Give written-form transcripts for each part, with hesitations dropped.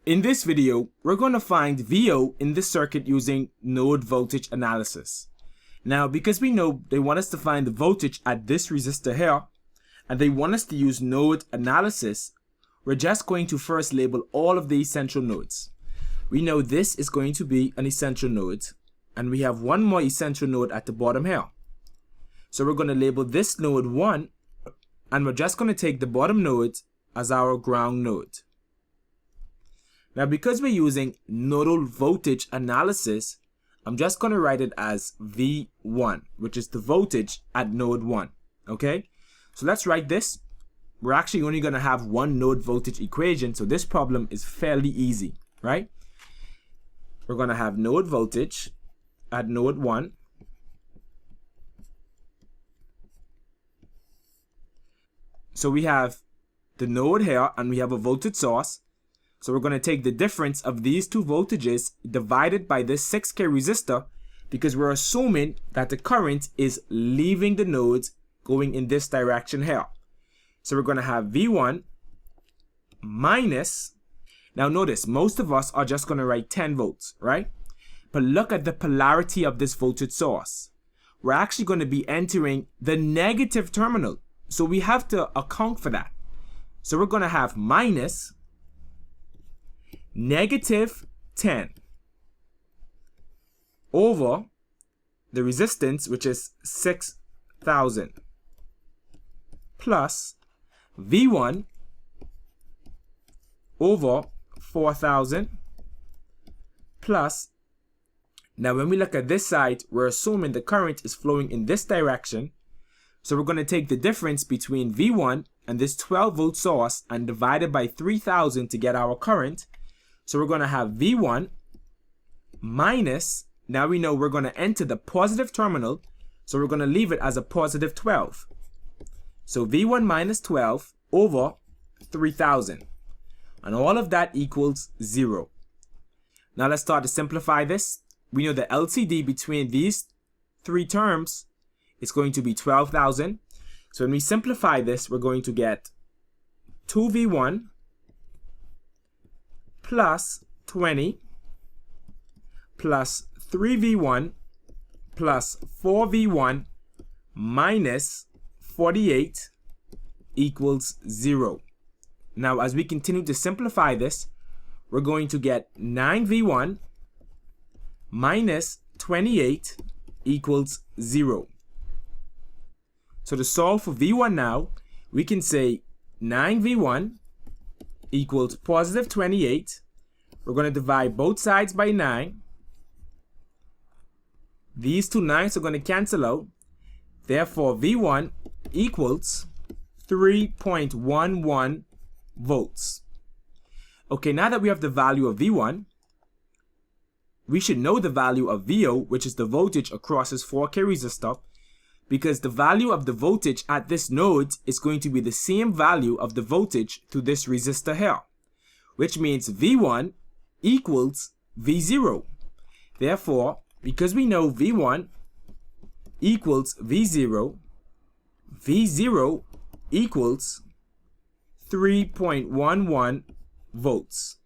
In this video, we're going to find VO in this circuit using node voltage analysis. Now, because we know they want us to find the voltage at this resistor here, and they want us to use node analysis, we're just going to first label all of the essential nodes. We know this is going to be an essential node, and we have one more essential node at the bottom here. So we're going to label this node 1, and we're just going to take the bottom node as our ground node. Now, because we're using nodal voltage analysis, I'm just going to write it as V1, which is the voltage at node 1. Okay? So let's write this. We're actually only going to have one node voltage equation, so this problem is fairly easy, right? We're going to have node voltage at node 1. So we have the node here, and we have a voltage source. So we're going to take the difference of these two voltages divided by this 6K resistor, because we're assuming that the current is leaving the nodes going in this direction here. So we're going to have V1 minus, now notice most of us are just going to write 10 volts, right? But look at the polarity of this voltage source. We're actually going to be entering the negative terminal. So we have to account for that. So we're going to have minus negative 10 over the resistance, which is 6,000, plus V1 over 4,000 plus, now when we look at this side, we're assuming the current is flowing in this direction. So we're going to take the difference between V1 and this 12 volt source and divide it by 3,000 to get our current. So we're going to have V1 minus, now we know we're going to enter the positive terminal, so we're going to leave it as a positive 12. So V1 minus 12 over 3,000. And all of that equals 0. Now let's start to simplify this. We know the LCD between these three terms is going to be 12,000. So when we simplify this, we're going to get 2V1 plus 20 plus 3V1 plus 4V1 minus 48 equals 0. Now, as we continue to simplify this, we're going to get 9V1 minus 28 equals 0. So to solve for V1 now, we can say 9V1 equals positive 28. We're going to divide both sides by 9. These two 9s are going to cancel out. Therefore, V1 equals 3.11 volts. Okay, now that we have the value of V1, we should know the value of VO, which is the voltage across this 4K resistor, because the value of the voltage at this node is going to be the same value of the voltage to this resistor here, which means V1 equals V0. Therefore, because we know V1 equals V0, V0 equals 3.11 volts.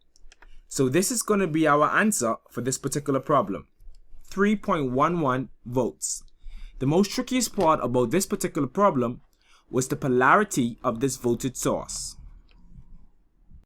So this is going to be our answer for this particular problem, 3.11 volts. The most trickiest part about this particular problem was the polarity of this voltage source.